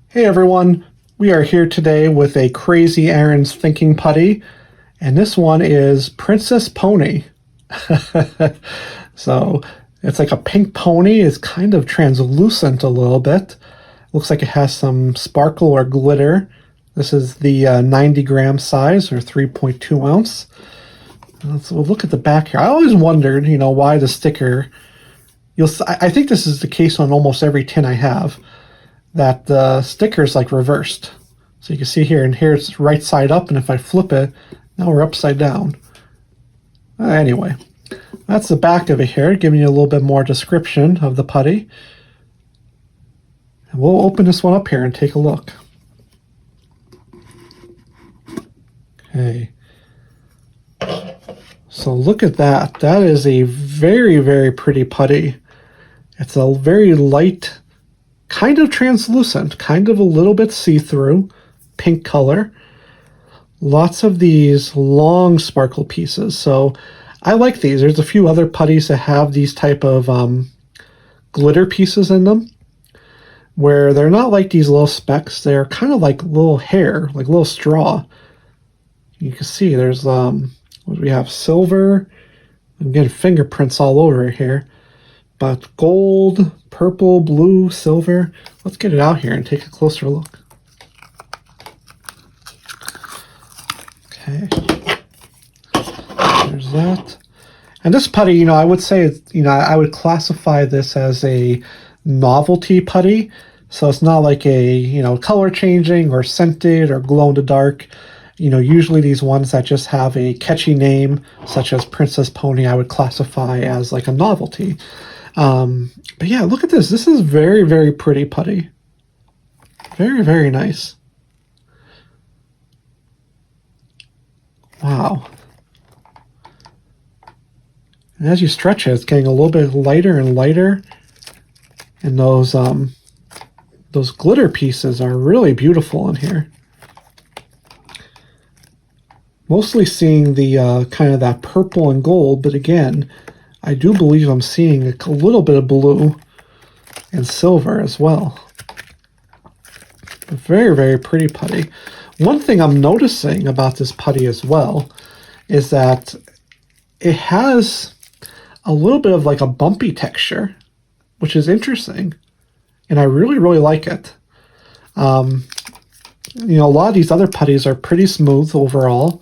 Hey everyone, we are here today with a Crazy Aaron's Thinking Putty, and this one is Princess Pony. So it's like a pink pony, it's kind of translucent a little bit. Looks like it has some sparkle or glitter. This is the 90 gram size or 3.2 ounce. We'll look at the back here. I always wondered, why the sticker. I think this is the case on almost every tin I have, that the sticker is like reversed. So you can see here, and here it's right side up, and if I flip it, now we're upside down. Anyway, that's the back of it here, giving you a little bit more description of the putty. And we'll open this one up here and take a look. Okay. So look at that. That is a very, very pretty putty. It's a very light, kind of translucent, kind of a little bit see-through, pink color. Lots of these long sparkle pieces. So I like these. There's a few other putties that have these type of glitter pieces in them, where they're not like these little specks. They're kind of like little hair, like little straw. You can see there's, what do we have? Silver. Again, fingerprints all over here. But gold, purple, blue, silver. Let's get it out here and take a closer look. Okay. There's that. And this putty, I would say, I would classify this as a novelty putty. So it's not like a, color changing or scented or glow in the dark. Usually these ones that just have a catchy name, such as Princess Pony, I would classify as like a novelty. But yeah, look at this. This is very, very pretty putty. Very, very nice. Wow. And as you stretch it, it's getting a little bit lighter and lighter. And those glitter pieces are really beautiful in here. Mostly seeing the kind of that purple and gold, but again, I do believe I'm seeing a little bit of blue and silver as well. A very, very pretty putty. One thing I'm noticing about this putty as well is that it has a little bit of like a bumpy texture, which is interesting. And I really, really like it. A lot of these other putties are pretty smooth overall.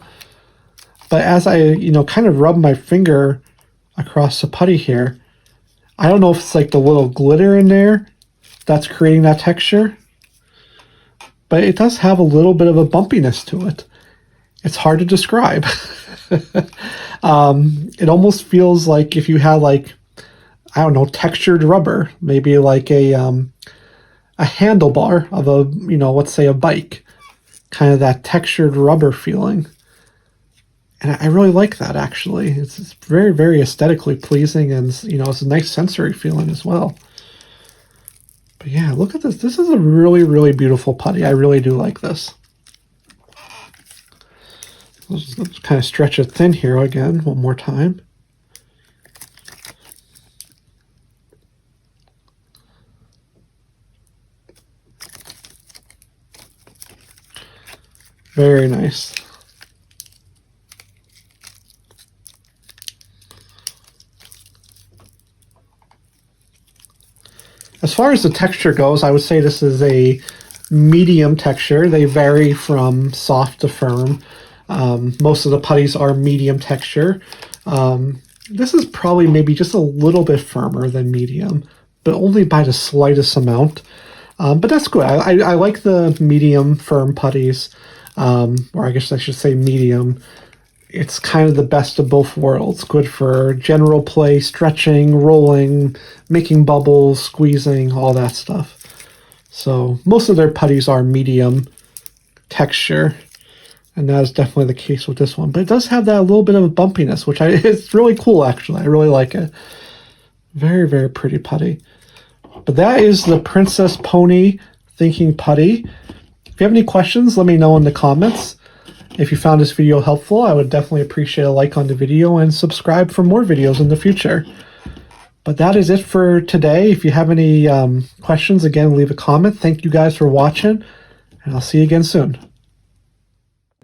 But as I, kind of rub my finger across the putty here, I don't know if it's like the little glitter in there that's creating that texture, but it does have a little bit of a bumpiness to it. It's hard to describe. It almost feels like if you had like, I don't know, textured rubber, maybe like a handlebar of a, let's say a bike, kind of that textured rubber feeling. And I really like that, actually. It's very, very aesthetically pleasing, and, it's a nice sensory feeling as well. But yeah, look at this. This is a really, really beautiful putty. I really do like this. Let's kind of stretch it thin here again one more time. Very nice. As far as the texture goes, I would say this is a medium texture. They vary from soft to firm. Most of the putties are medium texture. This is probably maybe just a little bit firmer than medium, but only by the slightest amount. But that's good. I like the medium firm putties, or I guess I should say medium. It's kind of the best of both worlds. Good for general play, stretching, rolling, making bubbles, squeezing, all that stuff. So most of their putties are medium texture, and that is definitely the case with this one. But it does have that little bit of a bumpiness, which it's really cool, actually. I really like it. Very, very pretty putty. But that is the Princess Pony Thinking Putty. If you have any questions, let me know in the comments. If you found this video helpful, I would definitely appreciate a like on the video and subscribe for more videos in the future. But that is it for today. If you have any questions, again, leave a comment. Thank you guys for watching, and I'll see you again soon.